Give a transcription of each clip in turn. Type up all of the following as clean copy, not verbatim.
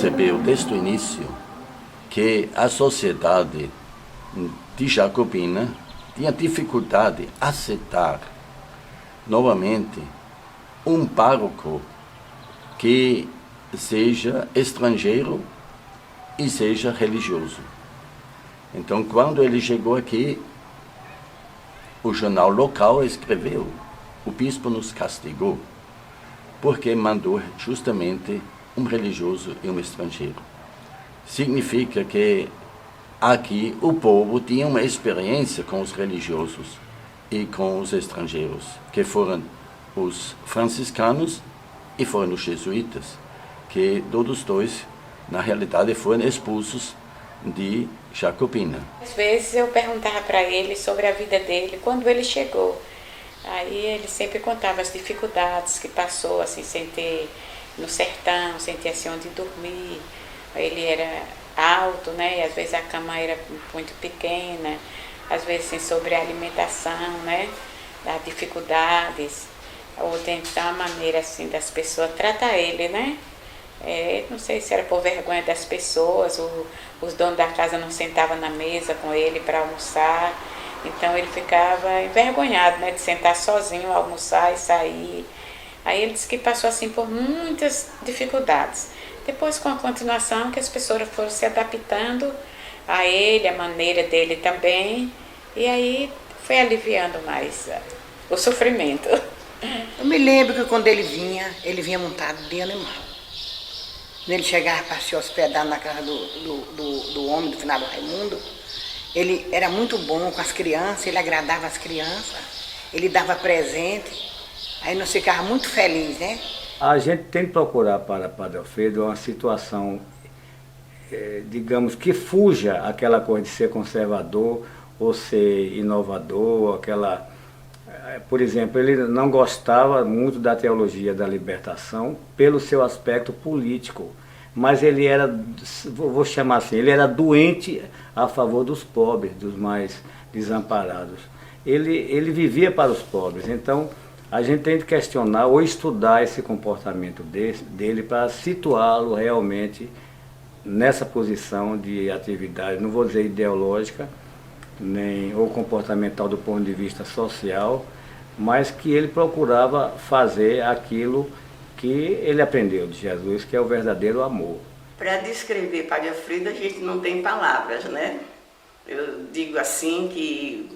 percebeu desde o início que a sociedade de Jacobina tinha dificuldade em aceitar novamente um pároco que seja estrangeiro e seja religioso. Então, quando ele chegou aqui, o jornal local escreveu: o bispo nos castigou porque mandou justamente um religioso e um estrangeiro. Significa que aqui o povo tinha uma experiência com os religiosos e com os estrangeiros, que foram os franciscanos e foram os jesuítas, que todos dois, na realidade, foram expulsos de Jacobina. Às vezes eu perguntava para ele sobre a vida dele quando ele chegou. Aí ele sempre contava as dificuldades que passou, assim, sem ter no sertão, sem ter assim onde dormir. Ele era alto, né? E às vezes a cama era muito pequena, às vezes sem sobre a alimentação, né? Das dificuldades. Ou tem então a maneira assim das pessoas tratar ele, né? Não sei se era por vergonha das pessoas, os donos da casa não sentavam na mesa com ele para almoçar, então ele ficava envergonhado, né, de sentar sozinho, almoçar e sair. Aí ele disse que passou assim por muitas dificuldades. Depois, com a continuação, que as pessoas foram se adaptando a ele, a maneira dele também, e aí foi aliviando mais o sofrimento. Eu me lembro que quando ele vinha montado de animal. Quando ele chegava para se hospedar na casa do homem, do finado Raimundo, ele era muito bom com as crianças, ele agradava as crianças, ele dava presente, aí nós ficávamos muito felizes, né? A gente tem que procurar para Padre Alfredo uma situação, digamos, que fuja aquela coisa de ser conservador ou ser inovador, aquela... Por exemplo, ele não gostava muito da teologia da libertação pelo seu aspecto político, mas ele era, vou chamar assim, ele era doente a favor dos pobres, dos mais desamparados. Ele vivia para os pobres, então a gente tem que questionar ou estudar esse comportamento dele para situá-lo realmente nessa posição de atividade, não vou dizer ideológica, nem ou comportamental do ponto de vista social, mas que ele procurava fazer aquilo que ele aprendeu de Jesus, que é o verdadeiro amor. Para descrever Padre Alfredo, a gente não tem palavras, né? Eu digo assim que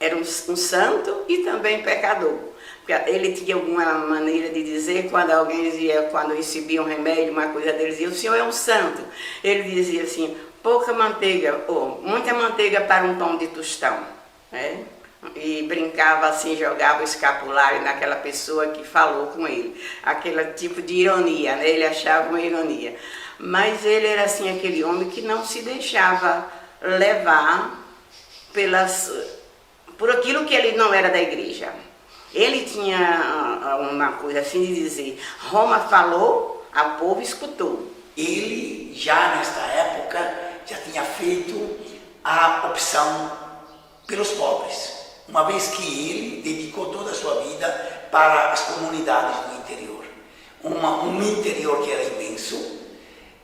era um santo e também pecador. Porque ele tinha alguma maneira de dizer, quando alguém dizia, quando recebia um remédio, uma coisa dele, dizia: o senhor é um santo. Ele dizia assim: pouca manteiga, ou muita manteiga para um pão de tostão, né? E brincava assim, jogava o escapulário naquela pessoa que falou com ele, aquele tipo de ironia, né? Ele achava uma ironia, mas ele era assim aquele homem que não se deixava levar por aquilo que ele não era da igreja. Ele tinha uma coisa assim de dizer: Roma falou, a povo escutou. Ele já nesta época já tinha feito a opção pelos pobres, uma vez que ele dedicou toda a sua vida para as comunidades do interior. Um interior que era imenso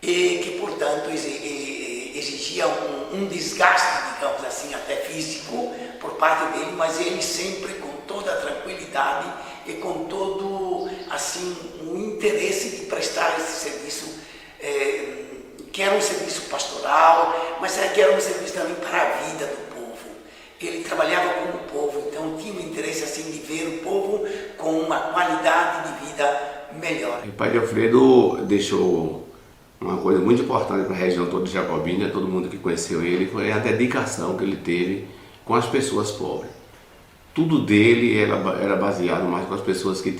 e que, portanto, exigia um desgaste, digamos assim, até físico por parte dele, mas ele sempre com toda a tranquilidade e com todo, assim, um interesse de prestar esse serviço, que era um serviço pastoral, mas que era um serviço também para a vida do povo. Ele trabalhava com o povo, então tinha um interesse assim de ver o povo com uma qualidade de vida melhor. O Padre Alfredo deixou uma coisa muito importante para a região toda de Jacobina, todo mundo que conheceu ele, foi a dedicação que ele teve com as pessoas pobres. Tudo dele era baseado mais com as pessoas que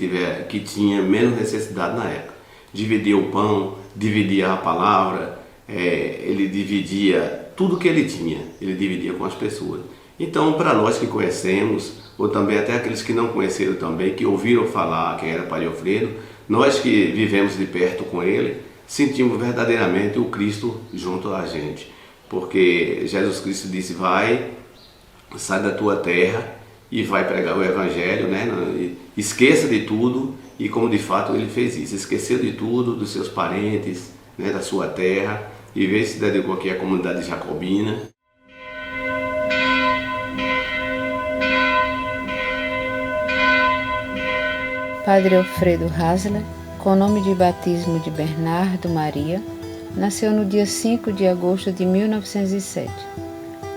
tinham menos necessidade na época. Dividia o pão, dividia a palavra, ele dividia tudo que ele tinha, ele dividia com as pessoas. Então, para nós que conhecemos, ou também até aqueles que não conheceram também, que ouviram falar quem era Padre Alfredo, nós que vivemos de perto com ele, sentimos verdadeiramente o Cristo junto a gente. Porque Jesus Cristo disse: vai, sai da tua terra e vai pregar o Evangelho, né? Esqueça de tudo, e como de fato ele fez isso, esqueceu de tudo, dos seus parentes, né, da sua terra, e veio se dedicou aqui à comunidade jacobina. Padre Alfredo Hasler, com o nome de batismo de Bernardo Maria, nasceu no dia 5 de agosto de 1907,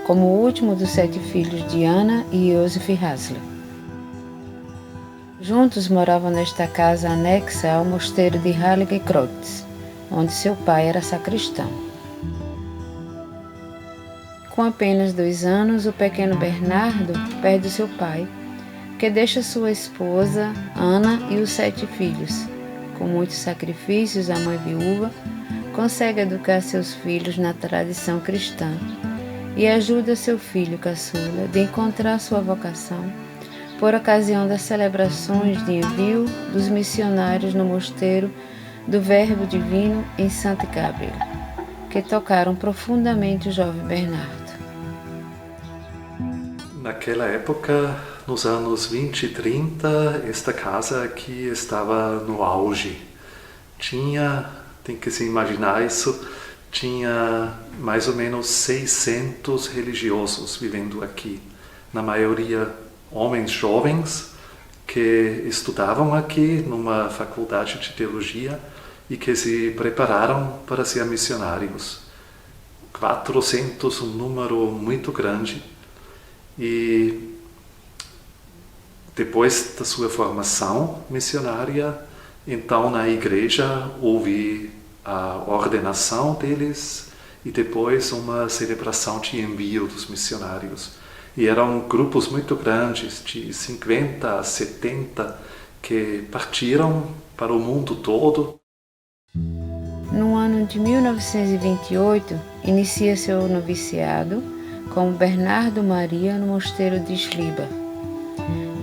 como o último dos 7 filhos de Ana e Joseph Hasler. Juntos moravam nesta casa anexa ao mosteiro de Heiligenkreuz, onde seu pai era sacristão. Com apenas 2 anos, o pequeno Bernardo perde seu pai, que deixa sua esposa, Ana, e os 7 filhos. Com muitos sacrifícios, a mãe viúva consegue educar seus filhos na tradição cristã e ajuda seu filho caçula a encontrar sua vocação por ocasião das celebrações de envio dos missionários no mosteiro do Verbo Divino em Santo Gabriel, que tocaram profundamente o jovem Bernardo. Naquela época, nos anos 20 e 30, esta casa aqui estava no auge. Tem que se imaginar isso, tinha mais ou menos 600 religiosos vivendo aqui. Na maioria homens jovens que estudavam aqui numa faculdade de teologia e que se prepararam para ser missionários. 400, um número muito grande. E depois da sua formação missionária, então na igreja houve a ordenação deles e depois uma celebração de envio dos missionários. E eram grupos muito grandes, de 50 a 70, que partiram para o mundo todo. No ano de 1928, inicia seu noviciado com Bernardo Maria no mosteiro de Schliba.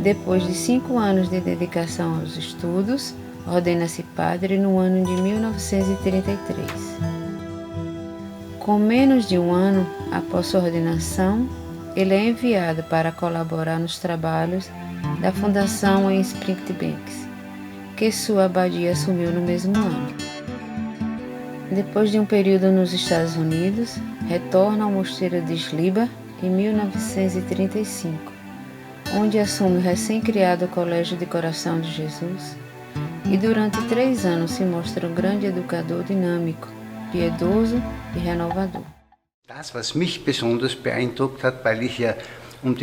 Depois de 5 anos de dedicação aos estudos, ordena-se padre no ano de 1933. Com menos de um ano após sua ordenação, ele é enviado para colaborar nos trabalhos da Fundação em Springbanks, que sua abadia assumiu no mesmo ano. Depois de um período nos Estados Unidos, retorna ao mosteiro de Schliba em 1935, onde assume o recém-criado Colégio de Coração de Jesus e durante 3 anos se mostra um grande educador dinâmico, piedoso e renovador. O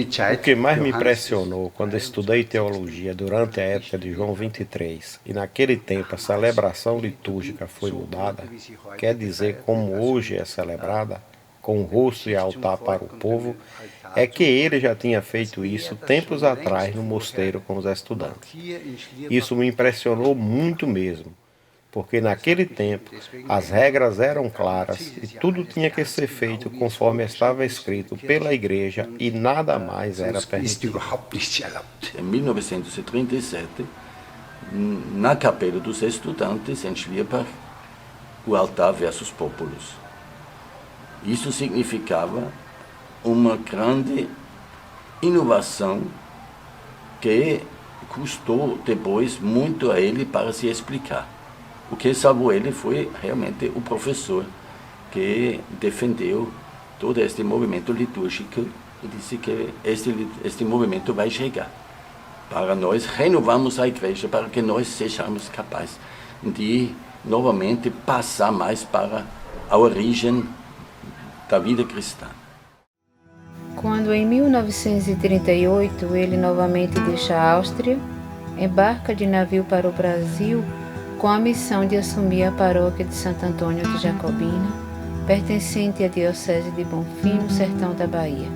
que mais me impressionou quando estudei teologia durante a época de João 23 e naquele tempo a celebração litúrgica foi mudada, quer dizer como hoje é celebrada, com rosto e altar para o povo, é que ele já tinha feito isso tempos atrás no mosteiro com os estudantes. Isso me impressionou muito mesmo, porque naquele tempo as regras eram claras e tudo tinha que ser feito conforme estava escrito pela igreja e nada mais era permitido. Em 1937, na capela dos estudantes em Schliba, o altar versus populus. Isso significava uma grande inovação que custou depois muito a ele para se explicar. O que salvou ele foi realmente o professor que defendeu todo este movimento litúrgico e disse que este movimento vai chegar. Para nós renovarmos a igreja, para que nós sejamos capazes de novamente passar mais para a origem da vida cristã. Quando em 1938 ele novamente deixa a Áustria, embarca de navio para o Brasil com a missão de assumir a paróquia de Santo Antônio de Jacobina, pertencente à diocese de Bonfim, no sertão da Bahia,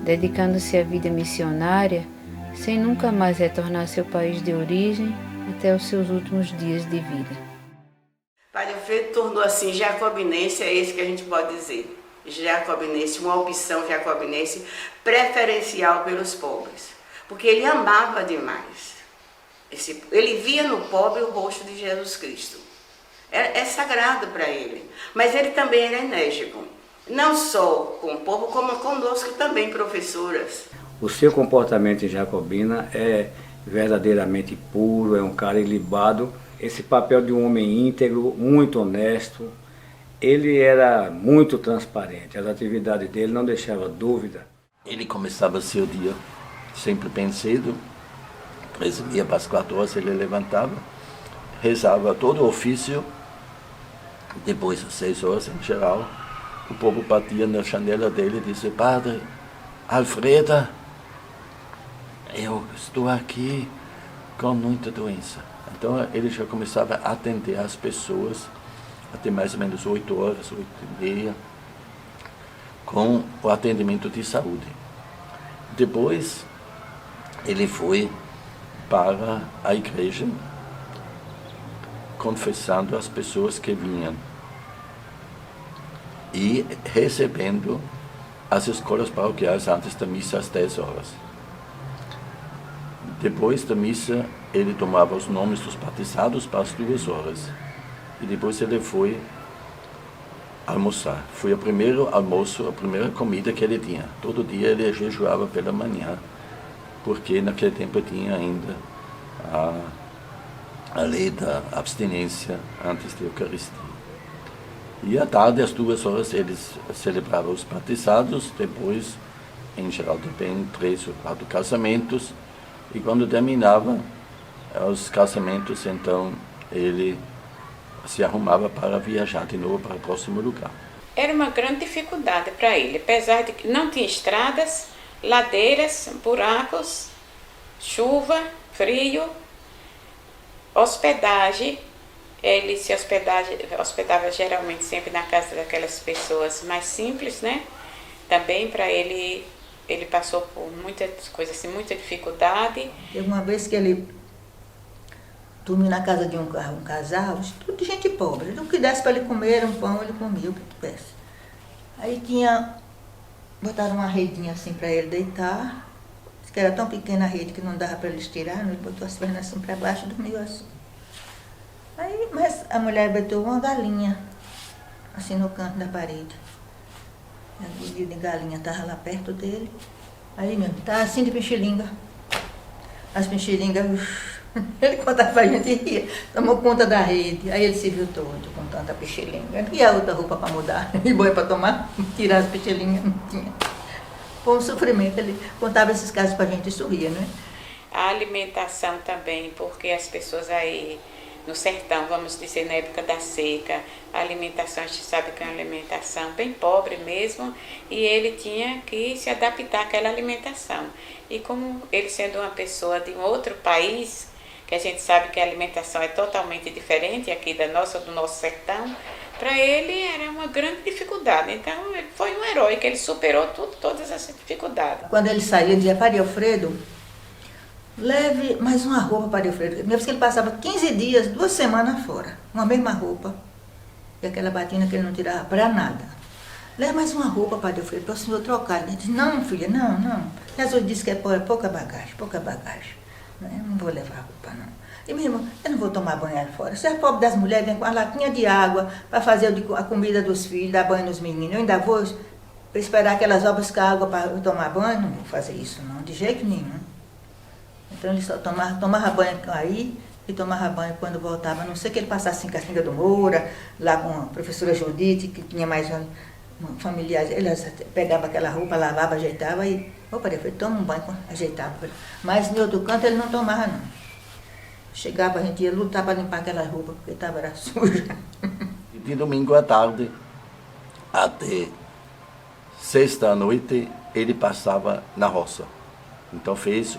dedicando-se à vida missionária, sem nunca mais retornar ao seu país de origem até os seus últimos dias de vida. Padre Alfredo tornou assim jacobinense, é isso que a gente pode dizer. Jacobinense, uma opção jacobinense preferencial pelos pobres, porque ele amava demais. Ele via no pobre o rosto de Jesus Cristo. É sagrado para ele, mas ele também era enérgico, não só com o povo, como conosco também, professoras. O seu comportamento em Jacobina é verdadeiramente puro, é um cara ilibado esse papel de um homem íntegro, muito honesto. Ele era muito transparente, as atividades dele não deixavam dúvida. Ele começava seu dia sempre bem cedo, 13h para as 14 ele levantava, rezava todo o ofício, depois às 6 horas em geral, o povo batia na janela dele e disse: Padre Alfreda, eu estou aqui com muita doença. Então ele já começava a atender as pessoas até mais ou menos 8 horas, 8h30, com o atendimento de saúde. Depois ele foi para a igreja, confessando as pessoas que vinham e recebendo as escolas paroquiais antes da missa às 10 horas. Depois da missa, ele tomava os nomes dos batizados para as 2 horas. E depois ele foi almoçar. Foi o primeiro almoço, a primeira comida que ele tinha. Todo dia ele jejuava pela manhã, porque naquele tempo tinha ainda a lei da abstinência antes da Eucaristia. E à tarde, às 2 horas, eles celebravam os batizados, depois, em geral, também 3 ou 4 casamentos, e quando terminava os casamentos, então ele se arrumava para viajar de novo para o próximo lugar. Era uma grande dificuldade para ele, apesar de que não tinha estradas, ladeiras, buracos, chuva, frio, hospedagem. Ele se hospedava geralmente sempre na casa daquelas pessoas mais simples, né? Também para ele passou por muitas coisas assim, muita dificuldade. Teve uma vez que ele dormiu na casa de um casal, tudo de gente pobre. O que desse para ele comer era um pão, ele comia o que tivesse. Aí botaram uma redinha assim para ele deitar, disse que era tão pequena a rede que não dava para eles tirar, ele botou as pernas assim para baixo e dormiu assim. Aí, mas a mulher botou uma galinha, assim no canto da parede. A guia de galinha estava lá perto dele. Aí mesmo, tá assim de pichilinga. As pichilingas, ele contava pra gente e ria. Tomou conta da rede. Aí ele se viu todo com tanta pichilinga. E a outra roupa para mudar, e banho para tomar, tirar as pichilingas, não tinha. Foi um sofrimento. Ele contava esses casos pra gente e sorria, né? A alimentação também, porque as pessoas aí no sertão, vamos dizer, na época da seca, a alimentação, a gente sabe que é uma alimentação bem pobre mesmo, e ele tinha que se adaptar àquela alimentação. E como ele sendo uma pessoa de um outro país, que a gente sabe que a alimentação é totalmente diferente aqui do nosso sertão, para ele era uma grande dificuldade. Então ele foi um herói, que ele superou todas essas dificuldades. Quando ele saiu, ele dizia: Padre Alfredo, leve mais uma roupa para Alfredo. Mesmo que ele passava 15 dias, 2 semanas fora, uma mesma roupa, e aquela batina que ele não tirava para nada. Leve mais uma roupa para Alfredo, para o senhor trocar. Ele disse: não, filha, não. Jesus disse que é pouca bagagem. Não vou levar roupa, não. E mesmo, eu não vou tomar banho lá fora. Se é pobre das mulheres, vem com a latinha de água para fazer a comida dos filhos, dar banho nos meninos. Eu ainda vou esperar que elas vão buscar água para eu tomar banho? Não vou fazer isso, não, de jeito nenhum. Então ele só tomava banho aí e tomava banho quando voltava. A não ser que ele passasse em Caxinga do Moura, lá com a professora Judite, que tinha mais familiares. Ele pegava aquela roupa, lavava, ajeitava e... Opa, ele toma um banho, ajeitava. Mas em outro canto ele não tomava, não. Chegava, a gente ia lutar para limpar aquela roupa, porque era suja. De domingo à tarde até sexta à noite, ele passava na roça. Então fez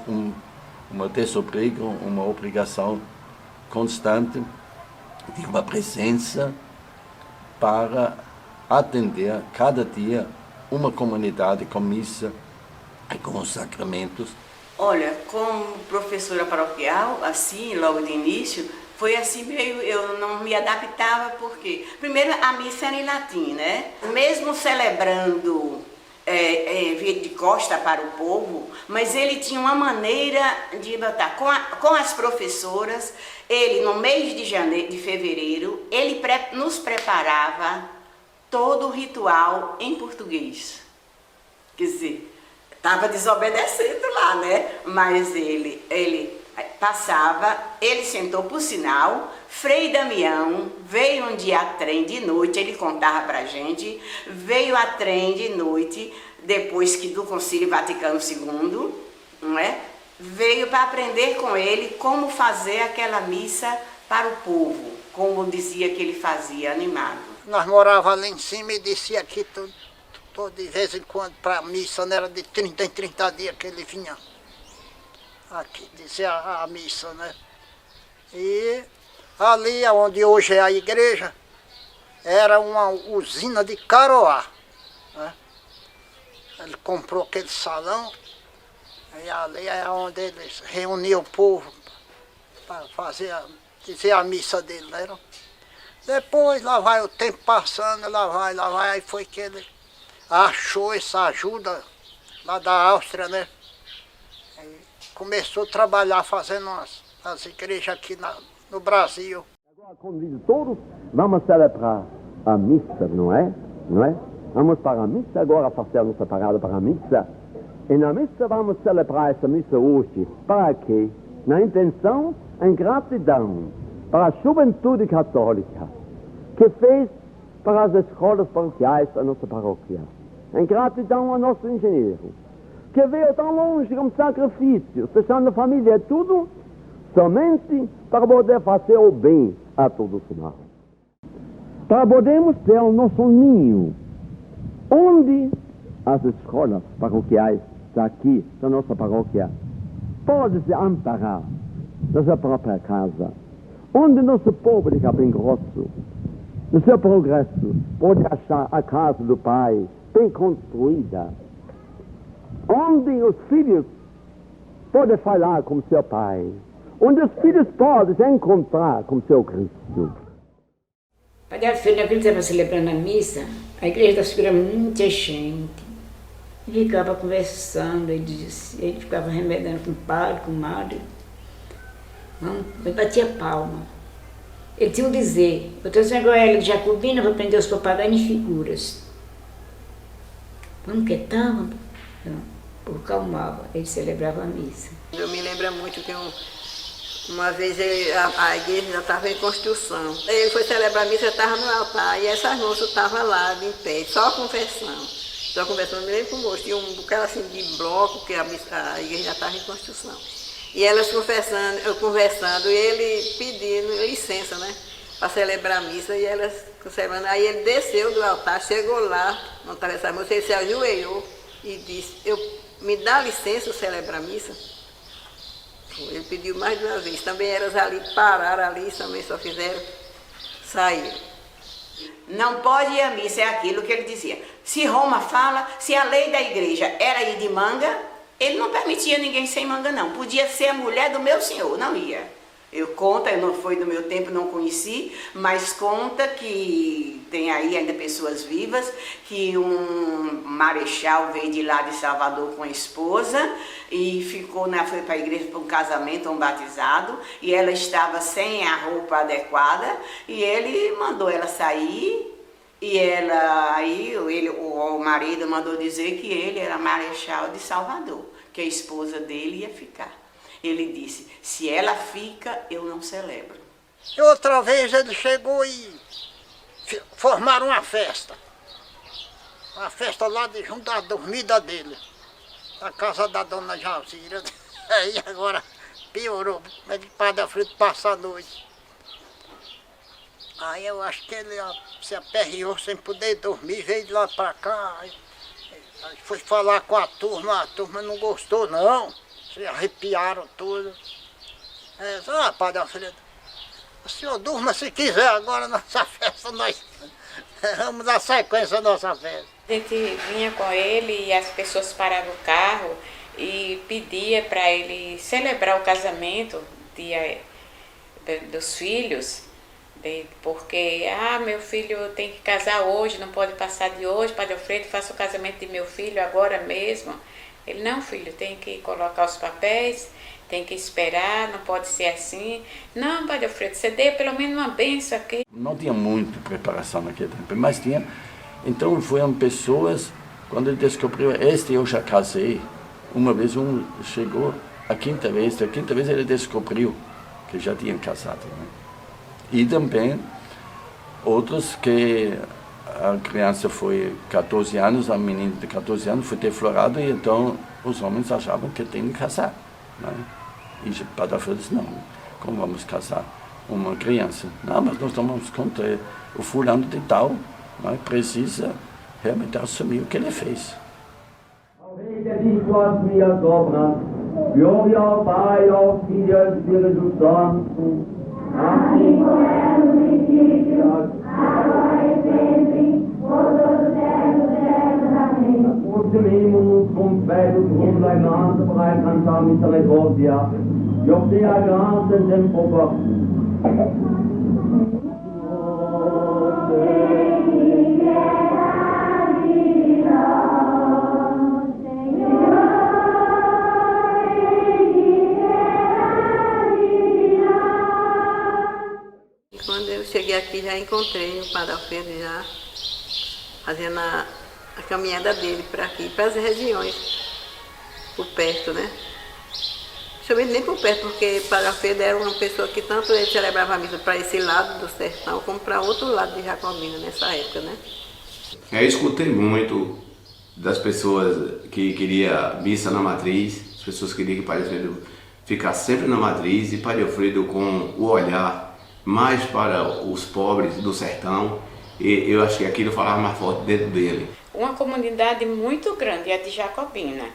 uma desobrigo, uma obrigação constante de uma presença para atender cada dia uma comunidade com missa e com os sacramentos. Olha, como professora paroquial, assim, logo de início, foi assim meio, eu não me adaptava, porque primeiro a missa era em latim, né? Mesmo celebrando via de costa para o povo, mas ele tinha uma maneira de botar com as professoras. Ele, no mês de fevereiro, ele nos preparava todo o ritual em português. Quer dizer, estava desobedecendo lá, né? Mas ele passava, ele sentou por sinal, Frei Damião veio um dia a trem de noite, ele contava pra gente, veio a trem de noite, depois que do Concílio Vaticano II, não é? Veio para aprender com ele como fazer aquela missa para o povo, como dizia que ele fazia, animado. Nós morávamos lá em cima e descia aqui todo de vez em quando para a missa, não era de 30 em 30 dias que ele vinha aqui dizer a missa, né? E ali onde hoje é a igreja, era uma usina de Caroá, né? Ele comprou aquele salão, e ali é onde eles reuniam o povo para dizer a missa dele, né? Depois, lá vai o tempo passando, lá vai, aí foi que ele achou essa ajuda lá da Áustria, né? E começou a trabalhar fazendo as igrejas aqui no Brasil. Agora convido todos, vamos celebrar a missa, não é? Vamos para a missa agora, fazer a nossa parada para a missa. E na missa vamos celebrar essa missa hoje. Para quê? Na intenção, em gratidão para a juventude católica, que fez para as escolas paroquiais da nossa paróquia. Em gratidão ao nosso engenheiro, que veio tão longe como sacrifício, deixando a família tudo, somente para poder fazer o bem a todos nós. Para podermos ter o nosso ninho, onde as escolas paroquiais daqui, da nossa paróquia, podem se amparar na sua própria casa, onde nosso povo de Capim Grosso, no seu progresso, pode achar a casa do Pai bem construída, onde os filhos podem falar com seu Pai, onde os filhos podem se encontrar com seu Cristo. Padre Alfredo, naquele tempo celebrando a missa, a igreja das Figuras muita gente. Ele ficava conversando, ele ficava remedando com o padre, com a madre. Ele batia palma. Ele tinha um dizer: eu trouxe agora ela de Jacobina para aprender os papagaios em figuras. Quando quietava, por calmava, ele celebrava a missa. Eu me lembro muito que uma vez a igreja já estava em construção. Ele foi celebrar a missa, estava no altar e essas moças estavam lá de pé, só conversando. Eu me lembro que o moço tinha um bocado assim de bloco, que a igreja já estava em construção. E elas conversando, e ele pedindo licença, né, para celebrar a missa, e elas conservando. Aí ele desceu do altar, chegou lá, não estava essa moça, ele se ajoelhou e disse: me dá licença eu celebrar a missa? Ele pediu mais de uma vez. Também elas ali pararam ali, também só fizeram sair. Não pode ir à missa, é aquilo que ele dizia. Se Roma fala, se a lei da igreja era ir de manga, ele não permitia ninguém sem manga, não. Podia ser a mulher do meu senhor, não ia. Não foi do meu tempo, não conheci, mas conta que tem aí ainda pessoas vivas, que um marechal veio de lá de Salvador com a esposa e foi para a igreja para um casamento, um batizado, e ela estava sem a roupa adequada, e ele mandou ela sair, e o marido mandou dizer que ele era marechal de Salvador, que a esposa dele ia ficar. Ele disse: se ela fica, eu não celebro. E outra vez ele chegou e formaram uma festa. Uma festa lá junto da dormida dele, na casa da dona Jalzira. Aí agora piorou, mas o Padre Alfredo passa a noite. Aí eu acho que ele se aperreou sem poder dormir, veio de lá para cá. Aí foi falar com a turma não gostou não. Se arrepiaram tudo. Padre Alfredo, o senhor durma se quiser, agora nossa festa, nós vamos dar sequência à nossa festa. A gente vinha com ele e as pessoas paravam o carro e pedia para ele celebrar o casamento dos filhos, porque, meu filho tem que casar hoje, não pode passar de hoje, Padre Alfredo, faça o casamento de meu filho agora mesmo. Ele: não, filho, tem que colocar os papéis, tem que esperar, não pode ser assim. Não, Padre Alfredo, você dê pelo menos uma bênção aqui. Não tinha muita preparação naquele tempo, mas tinha. Então foram pessoas, quando ele descobriu, eu já casei. Uma vez chegou a quinta vez ele descobriu que já tinha casado. Né? E também outros que a criança foi 14 anos, a menina de 14 anos foi deflorada e então os homens achavam que tem que casar. Né? E o Padre Alfredo disse, não, como vamos casar uma criança? Não, mas nós tomamos conta, o fulano de tal, né, precisa realmente assumir o que ele fez. Gloria ao Pai, ao Filho e ao Espírito Santo, assim como era no princípio, agora e sempre, por todos os séculos. Amém. Aproximemo-nos com fé do trono da graça para alcançar a misericórdia e obter a graça em tempo oportuno. Quando eu cheguei aqui, já encontrei o Padre Alfredo, já fazendo a caminhada dele para aqui, para as regiões, por perto, né? Principalmente nem por perto, porque o Padre Alfredo era uma pessoa que tanto ele celebrava a missa para esse lado do sertão, como para outro lado de Jacobina, nessa época, né? Eu escutei muito das pessoas que queriam missa na matriz, as pessoas queriam que o Padre Alfredo ficasse sempre na matriz, e Padre Alfredo com o olhar mais para os pobres do sertão, e eu acho que aquilo falava mais forte dentro dele. Uma comunidade muito grande, a de Jacobina.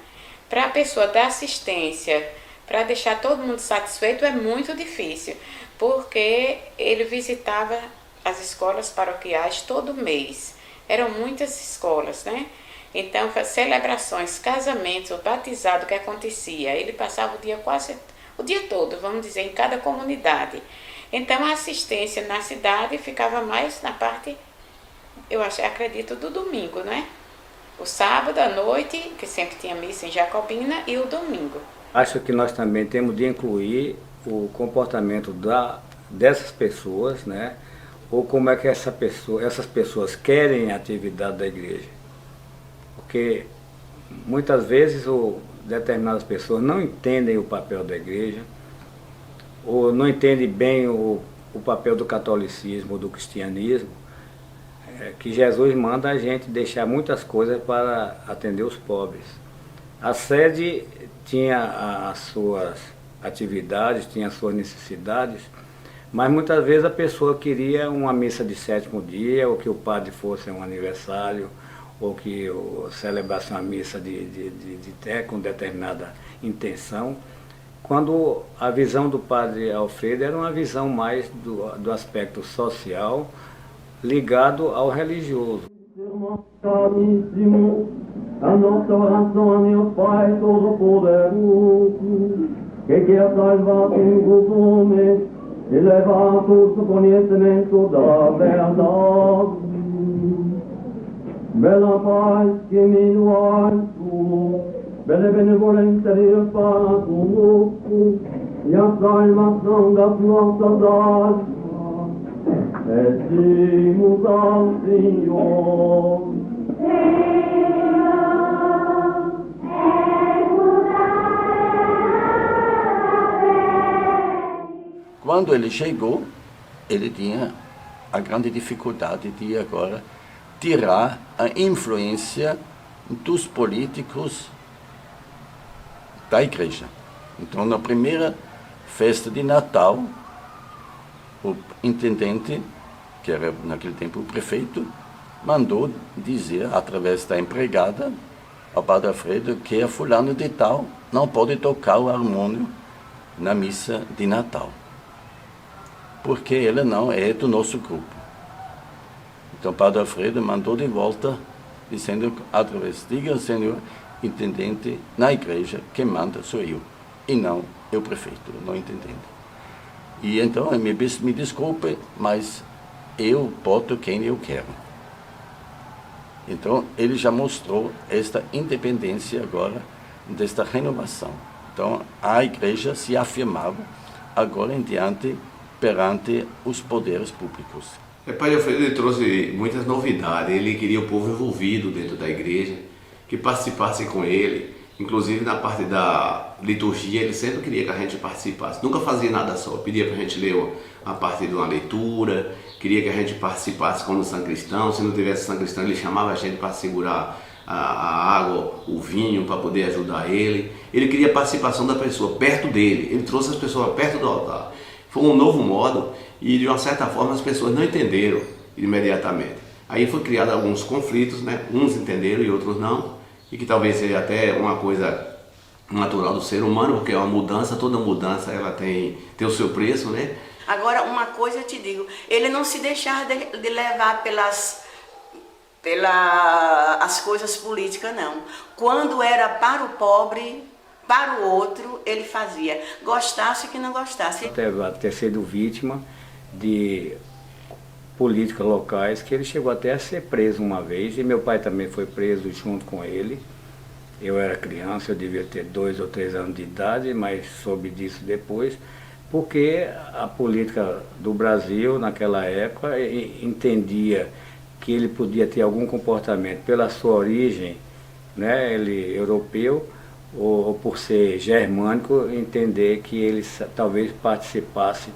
Para a pessoa dar assistência, para deixar todo mundo satisfeito é muito difícil, porque ele visitava as escolas paroquiais todo mês. Eram muitas escolas, né? Então, celebrações, casamentos, batizado que acontecia, ele passava o dia todo, vamos dizer, em cada comunidade. Então a assistência na cidade ficava mais na parte, acredito, do domingo, não é? O sábado à noite, que sempre tinha missa em Jacobina, e o domingo. Acho que nós também temos de incluir o comportamento dessas pessoas, né? Ou como é que essas pessoas querem a atividade da igreja. Porque muitas vezes determinadas pessoas não entendem o papel da igreja, ou não entende bem o papel do catolicismo, do cristianismo, que Jesus manda a gente deixar muitas coisas para atender os pobres. A sede tinha as suas atividades, tinha as suas necessidades, mas muitas vezes a pessoa queria uma missa de 7º dia, ou que o padre fosse um aniversário, ou que celebrasse uma missa com determinada intenção, quando a visão do Padre Alfredo era uma visão mais do aspecto social ligado ao religioso. A nossa oração a meu Pai Todo-Poderoso, que quer salvar todos os homens e levar todos o conhecimento da verdade. Bela paz que me do alto, bela benevolência de Deus para conosco, e a salvação das nossas almas, pedimos ao Senhor. Quando ele chegou, ele tinha a grande dificuldade de agora tirar a influência dos políticos da igreja. Então, na primeira festa de Natal, o intendente, que era naquele tempo o prefeito, mandou dizer, através da empregada, ao Padre Alfredo, que a fulano de tal não pode tocar o harmônio na missa de Natal, porque ele não é do nosso grupo. Então, o Padre Alfredo mandou de volta, dizendo, através, diga ao Senhor, intendente, na igreja, quem manda sou eu, e não eu prefeito, não intendente. E então, me desculpe, mas eu boto quem eu quero. Então, ele já mostrou esta independência agora, desta renovação. Então, a igreja se afirmava, agora em diante, perante os poderes públicos. O Padre Alfredo trouxe muitas novidades, ele queria o povo envolvido dentro da igreja, que participasse com ele, Inclusive na parte da liturgia, ele sempre queria que a gente participasse. Nunca fazia nada só, pedia para a gente ler a parte de uma leitura, queria que a gente participasse como sancristão. Se não tivesse sancristão, ele chamava a gente para segurar a água, o vinho, para poder ajudar ele. Ele queria a participação da pessoa perto dele, ele trouxe as pessoas perto do altar. Foi um novo modo e de uma certa forma as pessoas não entenderam imediatamente. Aí foi criado alguns conflitos, né? Uns entenderam e outros não, e que talvez seja até uma coisa natural do ser humano, porque é uma mudança, toda mudança ela tem o seu preço, né? Agora, uma coisa eu te digo, ele não se deixava de levar pelas coisas políticas, não. Quando era para o pobre, para o outro, ele fazia. Gostasse que não gostasse. Até ter sido vítima de políticas locais, que ele chegou até a ser preso uma vez, e meu pai também foi preso junto com ele. Eu era criança, eu devia ter 2 ou 3 anos de idade, mas soube disso depois, porque a política do Brasil, naquela época, entendia que ele podia ter algum comportamento pela sua origem, né, ele europeu, ou por ser germânico, entender que ele talvez participasse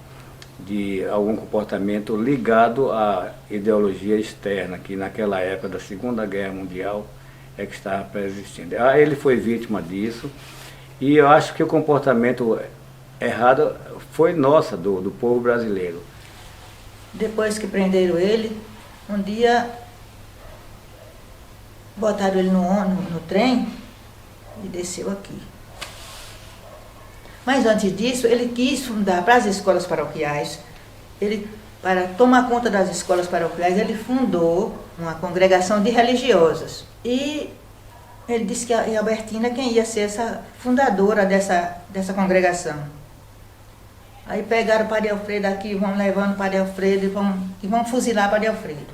de algum comportamento ligado à ideologia externa, que naquela época da Segunda Guerra Mundial é que estava preexistindo. Ele foi vítima disso, e eu acho que o comportamento errado foi nossa, do povo brasileiro. Depois que prenderam ele, um dia botaram ele no trem e desceu aqui. Mas antes disso, ele quis fundar para as escolas paroquiais, para tomar conta das escolas paroquiais, ele fundou uma congregação de religiosas. E ele disse que a Albertina quem ia ser essa fundadora dessa congregação. Aí pegaram o Padre Alfredo aqui, vão levando o Padre Alfredo e vão fuzilar o Padre Alfredo.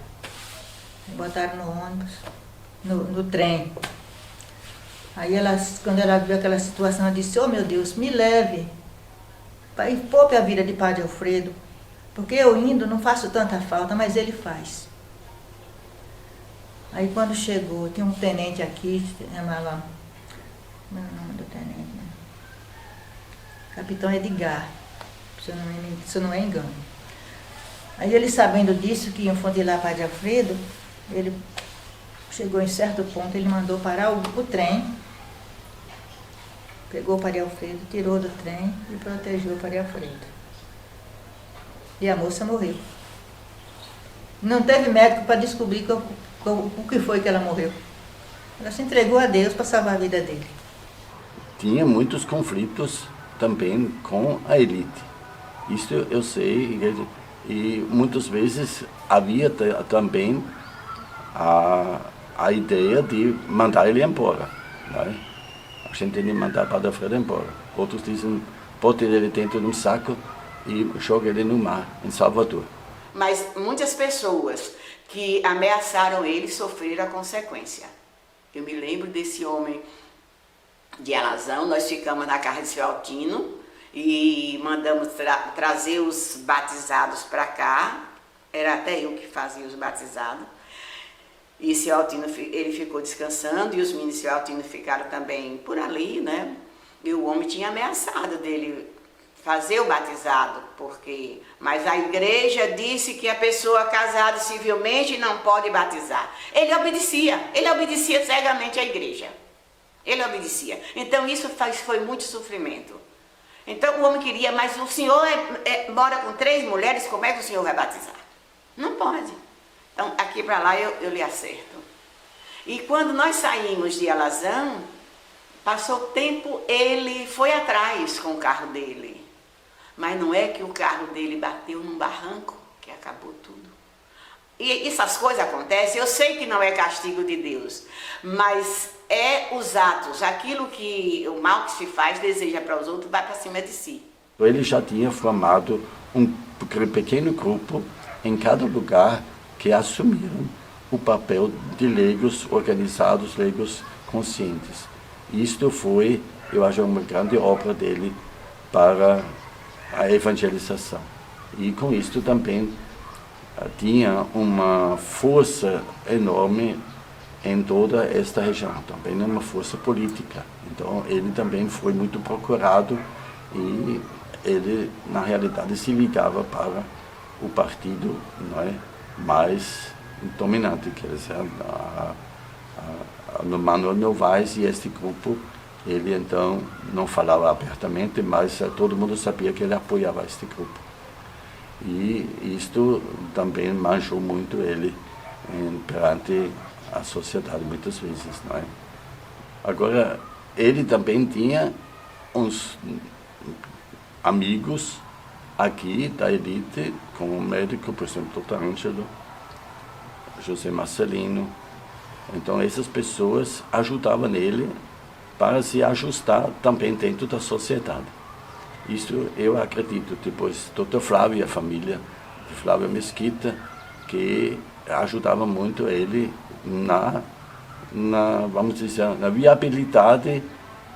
E botaram no ônibus, no trem. Aí quando ela viu aquela situação, ela disse: "Oh meu Deus, me leve e poupe a vida de Padre Alfredo, porque eu indo não faço tanta falta, mas ele faz." Aí quando chegou, tinha um tenente aqui, chamava, como é o nome do tenente? Capitão Edgar, se eu não me engano. Aí ele, sabendo disso, que iam funilar Padre Alfredo, ele chegou em certo ponto, ele mandou parar o trem, pegou o Padre Alfredo, tirou do trem e protegeu o Padre Alfredo. E a moça morreu. Não teve médico para descobrir o que foi que ela morreu. Ela se entregou a Deus para salvar a vida dele. Tinha muitos conflitos também com a elite. Isso eu sei, e muitas vezes havia também a ideia de mandar ele embora, né? A gente tem que mandar Padre Alfredo embora. Outros dizem, bote ele dentro de um saco e joga ele no mar, em Salvador. Mas muitas pessoas que ameaçaram ele sofreram a consequência. Eu me lembro desse homem de Alazão, nós ficamos na casa de seu Altino e mandamos trazer os batizados para cá, era até eu que fazia os batizados. E seu Altino, ele ficou descansando e os meninos de seu Altino ficaram também por ali, né? E o homem tinha ameaçado dele fazer o batizado, mas a igreja disse que a pessoa casada civilmente não pode batizar. Ele obedecia cegamente à igreja. Ele obedecia. Então isso foi muito sofrimento. Então o homem queria, mas o senhor mora com 3 mulheres, como é que o senhor vai batizar? Não pode. Então aqui para lá eu lhe acerto. E quando nós saímos de Alazão, passou tempo, ele foi atrás com o carro dele. Mas não é que o carro dele bateu num barranco, que acabou tudo. E essas coisas acontecem, eu sei que não é castigo de Deus, mas é os atos, aquilo que o mal que se faz, deseja para os outros, vai para cima de si. Ele já tinha formado um pequeno grupo em cada lugar que assumiram o papel de leigos organizados, leigos conscientes. Isto foi, eu acho, uma grande obra dele para a evangelização. E com isto também tinha uma força enorme em toda esta região, também é uma força política. Então ele também foi muito procurado e ele, na realidade, se ligava para o partido, não é, mais dominante, quer dizer, no Manuel Novaes e este grupo. Ele então não falava abertamente, mas todo mundo sabia que ele apoiava este grupo. E isto também manchou muito ele perante a sociedade muitas vezes, não é? Agora, ele também tinha uns amigos aqui da elite, como o médico, por exemplo, Dr. Ângelo, José Marcelino. Então essas pessoas ajudavam ele para se ajustar também dentro da sociedade. Isso eu acredito. Depois, Dr. Flávio e a família de Flávio Mesquita, que ajudava muito ele vamos dizer, na viabilidade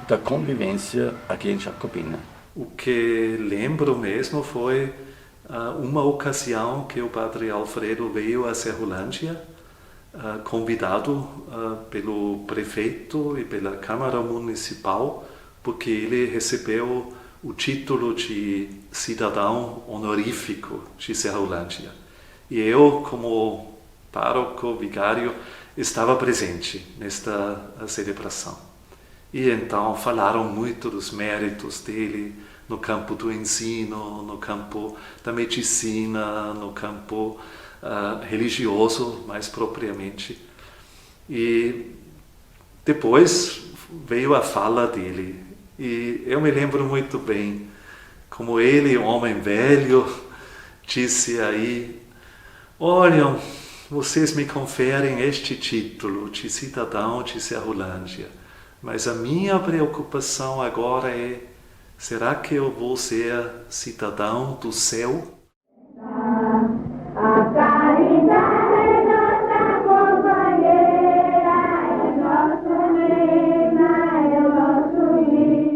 da convivência aqui em Jacobina. O que lembro mesmo foi uma ocasião que o padre Alfredo veio a Serrolândia, convidado pelo prefeito e pela Câmara Municipal, porque ele recebeu o título de cidadão honorífico de Serrolândia. E eu, como pároco, vigário, estava presente nesta celebração. E então falaram muito dos méritos dele no campo do ensino, no campo da medicina, no campo religioso, mais propriamente. E depois veio a fala dele. E eu me lembro muito bem como ele, homem velho, disse aí: olham, vocês me conferem este título de cidadão de Serrolândia, mas a minha preocupação agora é: será que eu vou ser cidadão do céu?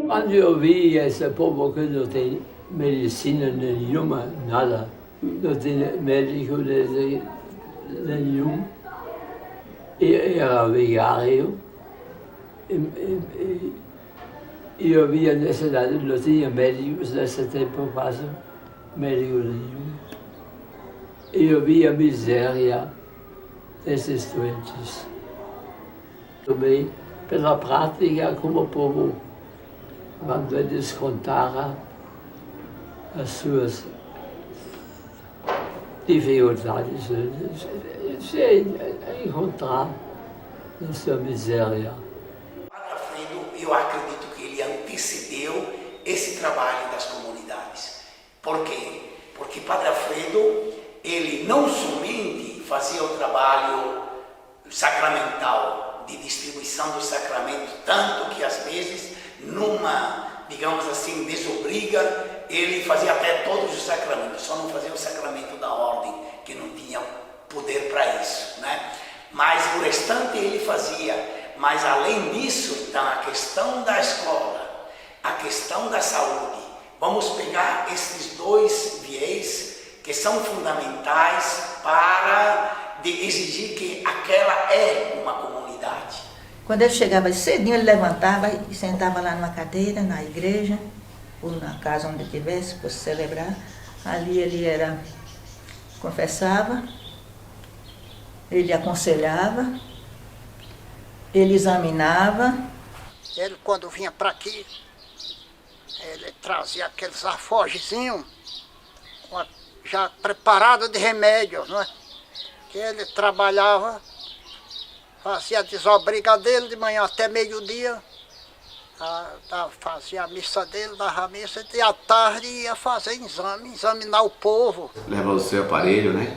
Quando eu vi esse povo que não tem medicina nenhuma, nada, não tem médico nenhum, era vigário, e eu via nessa cidade, não tinha médicos nesse tempo quase, médico nenhum. E eu via a miséria desses doentes. Também pela prática, como o povo, quando eles contaram as suas dificuldades, se encontrar na sua miséria. Padre Alfredo, eu acredito que ele antecedeu esse trabalho das comunidades. Por quê? Porque Padre Alfredo, ele não somente fazia o trabalho sacramental, de distribuição do sacramento, tanto que às vezes, numa, digamos assim, desobriga, ele fazia até todos os sacramentos, só não fazia o sacramento da ordem, que não tinha poder para isso, né? Mas o restante ele fazia. Mas além disso, então, a questão da escola, a questão da saúde, vamos pegar esses dois viés que são fundamentais para exigir que aquela é uma comunidade. Quando ele chegava cedinho, ele levantava e sentava lá numa cadeira, na igreja, ou na casa onde estivesse, para celebrar. Ali ele confessava, ele aconselhava, ele examinava. Ele, quando vinha para aqui, ele trazia aqueles afogezinhos já preparados de remédio, não é? Que ele trabalhava, fazia a desobriga dele de manhã até meio-dia, fazia a missa dele, dava a missa, e à tarde ia fazer examinar o povo. Leva o seu aparelho, né?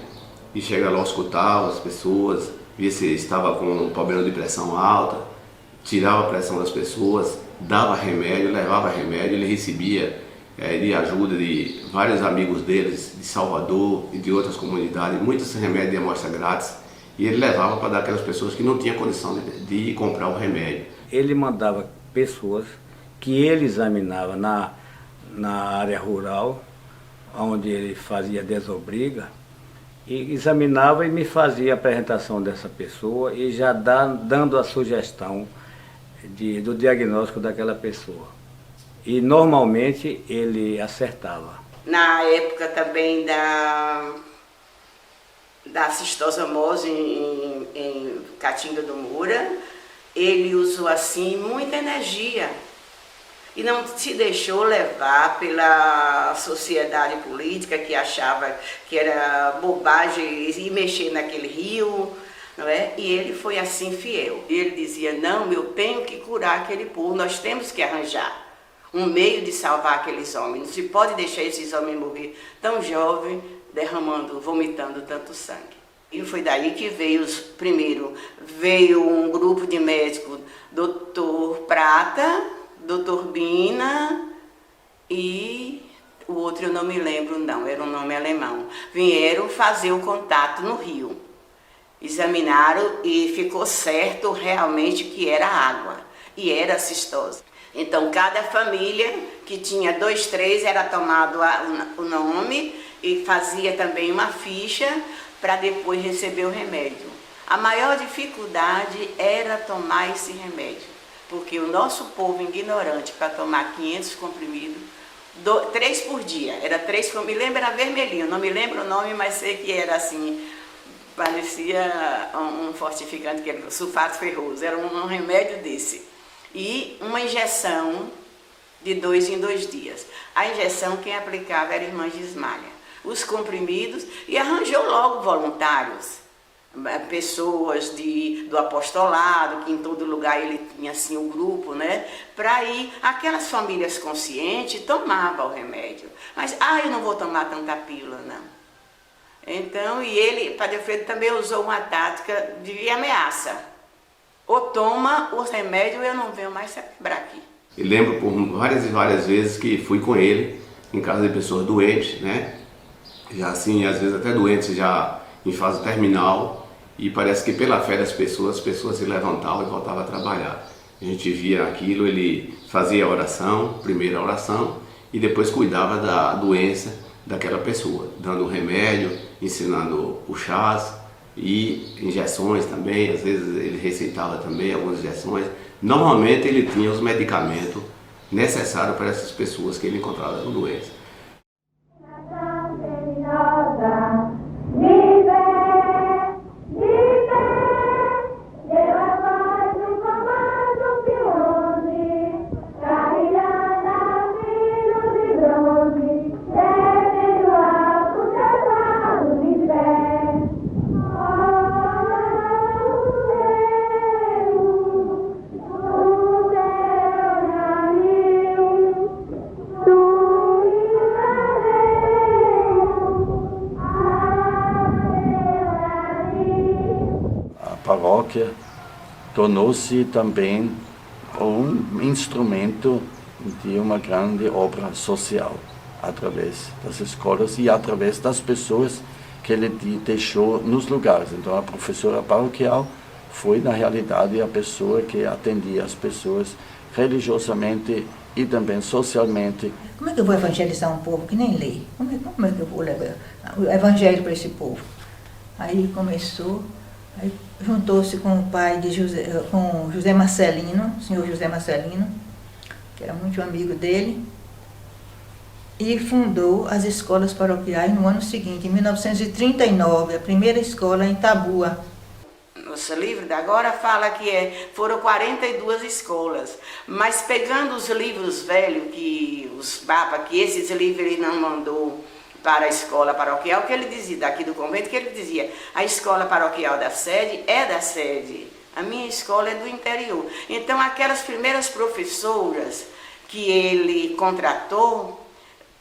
E chega lá, escutava as pessoas, via se estava com um problema de pressão alta, tirava a pressão das pessoas, dava remédio, levava remédio, ele recebia de ajuda de vários amigos deles, de Salvador e de outras comunidades, muitos remédios de amostra grátis, e ele levava para dar aquelas pessoas que não tinham condição de ir comprar o remédio. Ele mandava pessoas que ele examinava na área rural, onde ele fazia desobriga, E examinava e me fazia a apresentação dessa pessoa e já dando a sugestão do diagnóstico daquela pessoa. E normalmente ele acertava. Na época também da cistosomose em Caatinga do Moura, ele usou assim muita energia e não se deixou levar pela sociedade política que achava que era bobagem ir mexer naquele rio, não é? E ele foi assim fiel. Ele dizia, não, eu tenho que curar aquele povo, nós temos que arranjar um meio de salvar aqueles homens. Não se pode deixar esses homens morrer tão jovens, vomitando tanto sangue. E foi daí que veio um grupo de médicos, Dr. Prata, Dr. Bina e o outro eu não me lembro não, era um nome alemão. Vieram fazer o contato no rio. Examinaram e ficou certo realmente que era água e era cistose. Então cada família que tinha 2, 3 era tomado o nome e fazia também uma ficha para depois receber o remédio. A maior dificuldade era tomar esse remédio, porque o nosso povo ignorante para tomar 500 comprimidos, 3 por dia, era 3, me lembro, era vermelhinho, não me lembro o nome, mas sei que era assim, parecia um fortificante, que era sulfato ferroso, era um remédio desse. E uma injeção de 2 em 2 dias. A injeção quem aplicava era a irmã Gismália. Os comprimidos, e arranjou logo voluntários, pessoas do apostolado, que em todo lugar ele tinha assim um grupo, né? Para ir, aquelas famílias conscientes tomavam o remédio. Mas, eu não vou tomar tanta pílula, não. Então, e ele, Padre Alfredo também usou uma tática de ameaça. Ou toma o remédio, eu não venho mais se quebrar aqui. E lembro por várias e várias vezes que fui com ele em casa de pessoas doentes, né? Já assim, às vezes até doentes já em fase terminal, e parece que pela fé das pessoas, as pessoas se levantavam e voltavam a trabalhar. A gente via aquilo, ele fazia a oração, primeira a oração, e depois cuidava da doença daquela pessoa, dando remédio, ensinando o chás e injeções também. Às vezes ele receitava também algumas injeções. Normalmente ele tinha os medicamentos necessários para essas pessoas que ele encontrava com doença. Paróquia tornou-se também um instrumento de uma grande obra social, através das escolas e através das pessoas que ele deixou nos lugares. Então a professora paroquial foi, na realidade, a pessoa que atendia as pessoas religiosamente e também socialmente. Como é que eu vou evangelizar um povo que nem lê? Como é que eu vou levar o evangelho para esse povo? Aí começou... Aí juntou-se com o pai de José Marcelino, o senhor José Marcelino, que era muito amigo dele, e fundou as escolas paroquiais no ano seguinte, em 1939, a primeira escola em Tabua. Nosso livro de agora fala que foram 42 escolas, mas pegando os livros velhos, que esses livros ele não mandou para a escola paroquial, que ele dizia, daqui do convento, que ele dizia, a escola paroquial da sede é da sede, a minha escola é do interior. Então aquelas primeiras professoras que ele contratou,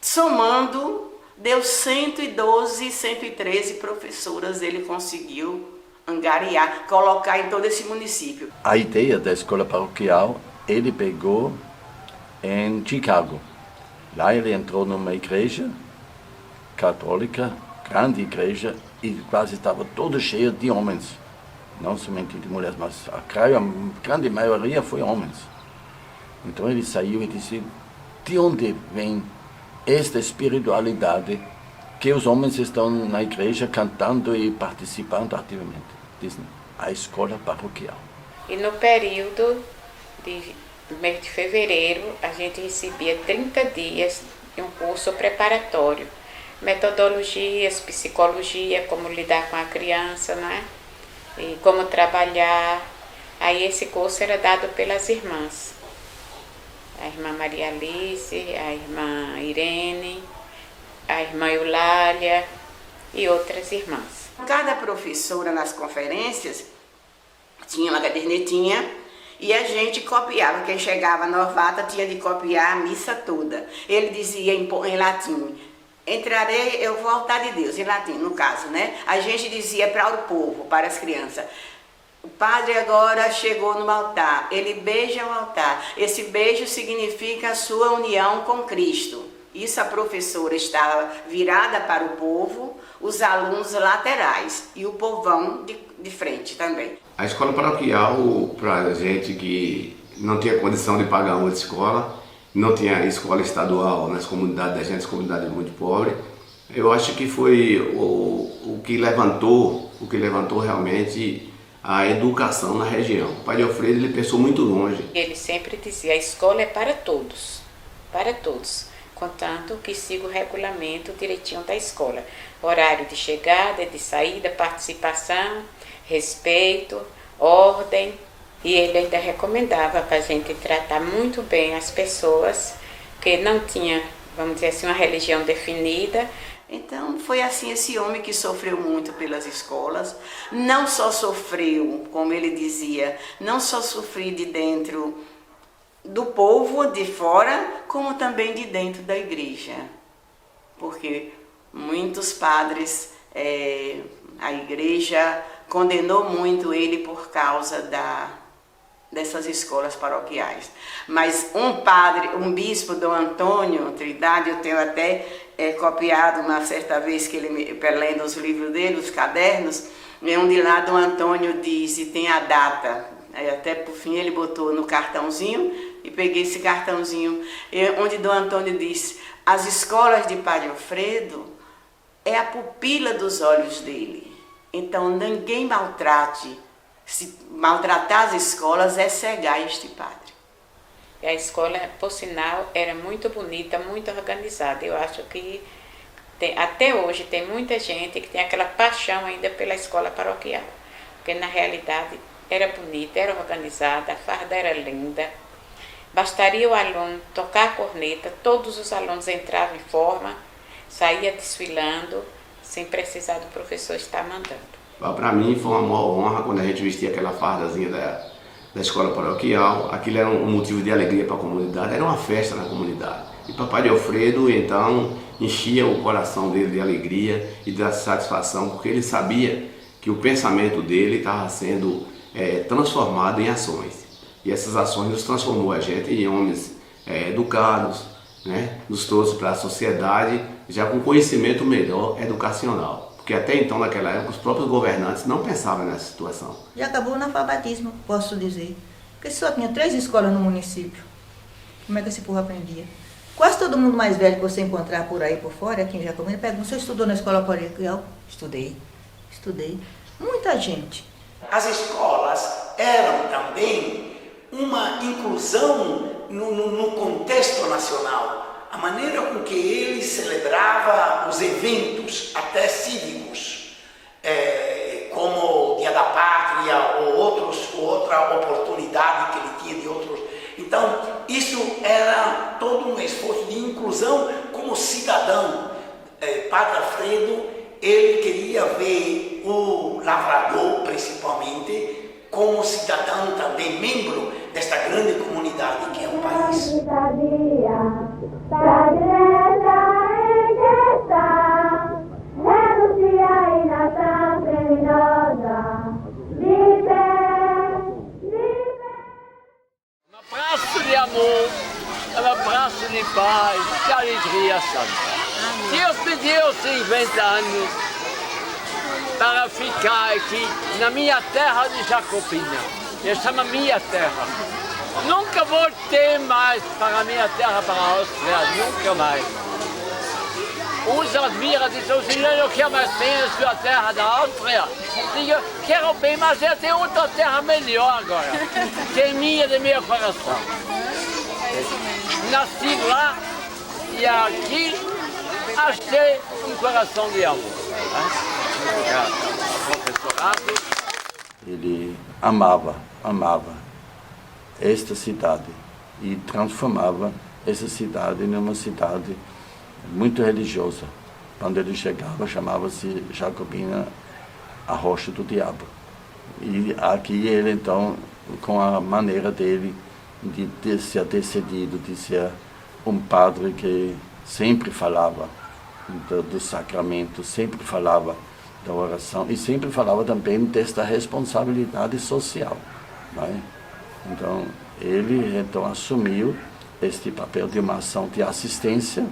somando, deu 112, 113 professoras, ele conseguiu angariar, colocar em todo esse município. A ideia da escola paroquial, ele pegou em Chicago. Lá ele entrou numa igreja católica, grande igreja, e quase estava todo cheio de homens, não somente de mulheres, mas a grande maioria foi homens. Então ele saiu e disse, de onde vem esta espiritualidade que os homens estão na igreja cantando e participando ativamente. Dizem, a escola paroquial. E no período do mês de fevereiro, a gente recebia 30 dias de um curso preparatório. Metodologias, psicologia, como lidar com a criança, né? E como trabalhar. Aí esse curso era dado pelas irmãs. A irmã Maria Alice, a irmã Irene, a irmã Eulália e outras irmãs. Cada professora nas conferências tinha uma cadernetinha e a gente copiava. Quem chegava novata tinha de copiar a missa toda. Ele dizia em latim, entrarei, eu vou ao altar de Deus, em latim, no caso, né? A gente dizia para o povo, para as crianças, o padre agora chegou no altar, ele beija o altar. Esse beijo significa a sua união com Cristo. Isso a professora estava virada para o povo, os alunos laterais e o povão de frente também. A escola paroquial, para gente que não tinha condição de pagar uma escola, não tinha escola estadual nas comunidades da gente, comunidade muito pobre, eu acho que foi o que levantou realmente a educação na região. O Padre Alfredo, ele pensou muito longe. Ele sempre dizia, a escola é para todos, contanto que siga o regulamento direitinho da escola. Horário de chegada, de saída, participação, respeito, ordem. E ele ainda recomendava para a gente tratar muito bem as pessoas que não tinham, vamos dizer assim, uma religião definida. Então foi assim esse homem que sofreu muito pelas escolas, não só sofreu, como ele dizia, não só sofreu de dentro do povo, de fora, como também de dentro da igreja. Porque muitos padres, a igreja condenou muito ele por causa dessas escolas paroquiais. Mas um bispo, Dom Antônio Trindade, eu tenho até copiado uma certa vez que ele, lendo os livros dele, os cadernos, onde lá Dom Antônio diz, e tem a data, até por fim ele botou no cartãozinho, e peguei esse cartãozinho, onde Dom Antônio diz, as escolas de Padre Alfredo é a pupila dos olhos dele. Então ninguém maltrate. Se maltratar as escolas é cegar este padre. E a escola, por sinal, era muito bonita, muito organizada. Eu acho que até hoje tem muita gente que tem aquela paixão ainda pela escola paroquial. Porque na realidade era bonita, era organizada, a farda era linda. Bastaria o aluno tocar a corneta, todos os alunos entravam em forma, saía desfilando, sem precisar do professor estar mandando. Para mim foi uma maior honra quando a gente vestia aquela fardazinha da escola paroquial. Aquilo era um motivo de alegria para a comunidade, era uma festa na comunidade. E o Padre Alfredo, então, enchia o coração dele de alegria e de satisfação, porque ele sabia que o pensamento dele estava sendo transformado em ações. E essas ações nos transformou a gente em homens educados, né? Nos trouxe para a sociedade já com conhecimento melhor educacional. Porque até então, naquela época, os próprios governantes não pensavam nessa situação. Já acabou o analfabetismo, posso dizer. Porque só tinha 3 escolas no município. Como é que esse povo aprendia? Quase todo mundo mais velho que você encontrar por aí, por fora, aqui em Jacobina, pergunta, você estudou na escola paroquial? Estudei. Muita gente. As escolas eram também uma inclusão no contexto nacional. A maneira com que ele celebrava os eventos, até cívicos, como o Dia da Pátria ou outra oportunidade que ele tinha de outros. Então, isso era todo um esforço de inclusão como cidadão. Padre Alfredo, ele queria ver o lavrador, principalmente, como cidadão também, membro desta grande comunidade que é o país. Uma praça de amor, uma praça de paz, de alegria santa. Deus pediu 50 anos para ficar aqui na minha terra de Jacobina. Eu chamo minha terra. Nunca voltei mais para a minha terra, para a Áustria, nunca mais. Uns viram e disseram, Senhor, eu quero mais bem a terra da Áustria. Eu quero bem, mas eu tenho outra terra melhor agora, que é minha, do meu coração. Nasci lá e aqui achei um coração de amor. Ele amava esta cidade e transformava essa cidade numa cidade muito religiosa. Quando ele chegava, chamava-se Jacobina a Rocha do Diabo. E aqui ele, então, com a maneira dele de ser decidido, de ser um padre que sempre falava do sacramento, sempre falava da oração e sempre falava também desta responsabilidade social. Não é? Então, ele assumiu este papel de uma ação de assistência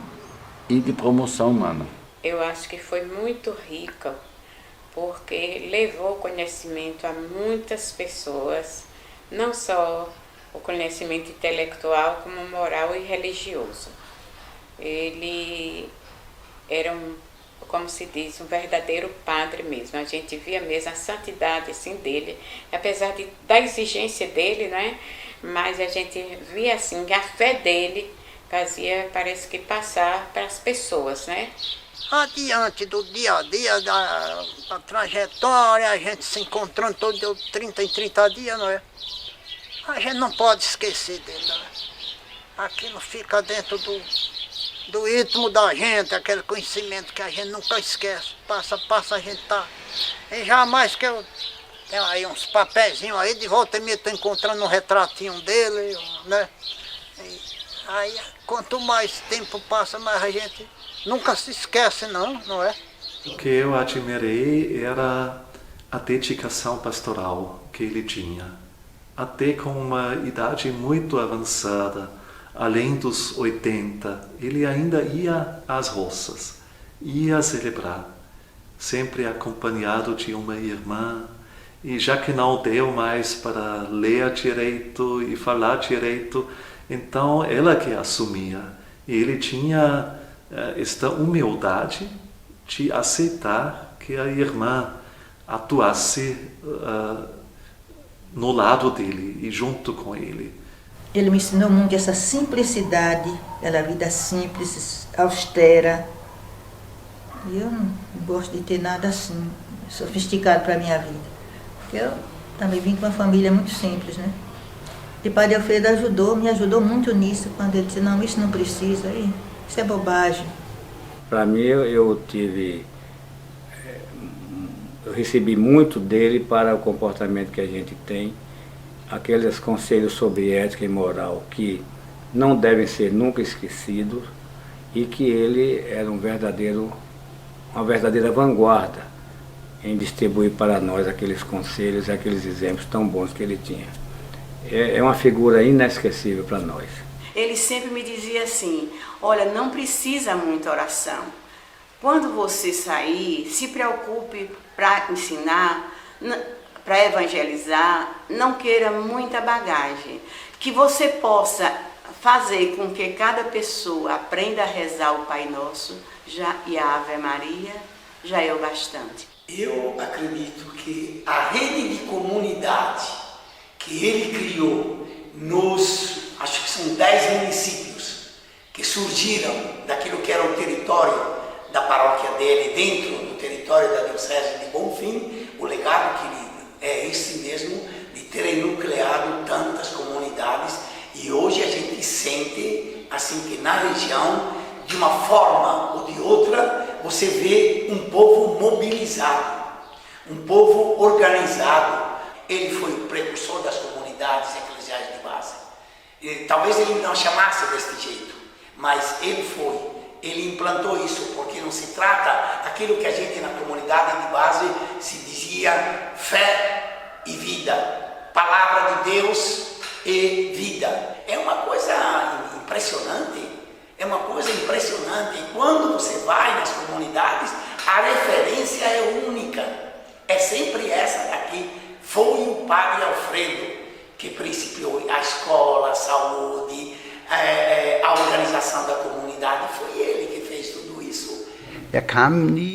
e de promoção humana. Eu acho que foi muito rica, porque levou conhecimento a muitas pessoas, não só o conhecimento intelectual, como moral e religioso. Ele era como se diz, um verdadeiro padre mesmo. A gente via mesmo a santidade assim dele, apesar da exigência dele, né? Mas a gente via assim, a fé dele fazia, parece que passar para as pessoas, né? Adiante do dia a dia, da trajetória, a gente se encontrando todo 30 em 30 dias, não é? A gente não pode esquecer dele, não é? Aquilo fica dentro do íntimo da gente, aquele conhecimento que a gente nunca esquece. Passa, a gente tá... E jamais que eu... Tem aí uns papeizinhos aí, de volta e meia tô encontrando um retratinho dele, né? E aí, quanto mais tempo passa, mais a gente nunca se esquece, não é? O que eu admirei era a dedicação pastoral que ele tinha. Até com uma idade muito avançada, além dos 80, ele ainda ia às roças, ia celebrar, sempre acompanhado de uma irmã. E já que não deu mais para ler direito e falar direito, então ela que assumia. E ele tinha esta humildade de aceitar que a irmã atuasse no lado dele e junto com ele. Ele me ensinou muito essa simplicidade, aquela vida simples, austera. E eu não gosto de ter nada assim, sofisticado para a minha vida. Porque eu também vim com uma família muito simples, né? E Padre Alfredo me ajudou muito nisso, quando ele disse, não, isso não precisa, isso é bobagem. Para mim, eu recebi muito dele para o comportamento que a gente tem, aqueles conselhos sobre ética e moral que não devem ser nunca esquecidos e que ele era uma verdadeira vanguarda em distribuir para nós aqueles conselhos e aqueles exemplos tão bons que ele tinha. É uma figura inesquecível para nós. Ele sempre me dizia assim, olha, não precisa muita oração. Quando você sair, se preocupe para ensinar, para evangelizar, não queira muita bagagem. Que você possa fazer com que cada pessoa aprenda a rezar o Pai Nosso e a Ave Maria, já é o bastante. Eu acredito que a rede de comunidade que ele criou acho que são 10 municípios que surgiram daquilo que era o território da paróquia dele, dentro do território da Diocese de Bonfim, o legado que ele é esse mesmo, de ter enucleado tantas comunidades, e hoje a gente sente assim que na região, de uma forma ou de outra, você vê um povo mobilizado, um povo organizado. Ele foi o precursor das comunidades eclesiais de base. Talvez ele não chamasse deste jeito, mas ele foi. Ele implantou isso, porque não se trata daquilo que a gente na comunidade de base se dizia fé e vida, palavra de Deus e vida. É uma coisa impressionante. É uma coisa impressionante, e quando você vai nas comunidades, a referência é única, é sempre essa daqui. Foi o Padre Alfredo que principiou a escola, a saúde, a organização da comunidade, foi ele que fez tudo isso.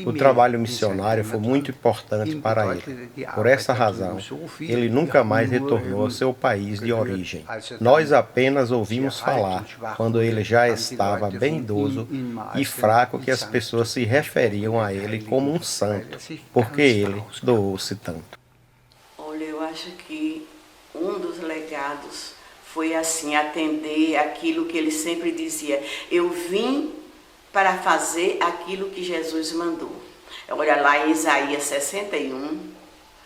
O trabalho missionário foi muito importante para ele. Por essa razão, ele nunca mais retornou ao seu país de origem. Nós apenas ouvimos falar, quando ele já estava bem idoso e fraco, que as pessoas se referiam a ele como um santo, porque ele doou-se tanto. Olha, eu acho que um dos legados foi assim, atender aquilo que ele sempre dizia: eu vim para fazer aquilo que Jesus mandou. Olha lá em Isaías 61,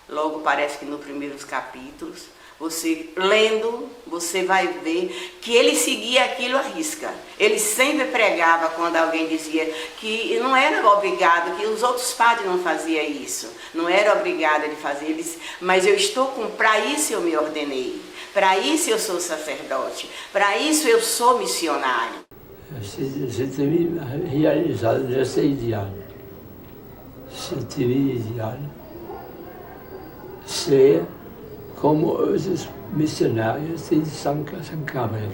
logo parece que nos primeiros capítulos, você lendo, você vai ver que ele seguia aquilo à risca. Ele sempre pregava quando alguém dizia que não era obrigado, que os outros padres não faziam isso, não era obrigado de fazer. Ele disse, mas eu estou para isso eu me ordenei, para isso eu sou sacerdote, para isso eu sou missionário. C'était réalisado nessa ideal. C'était ideal. Ser como os missionários de São Gabriel.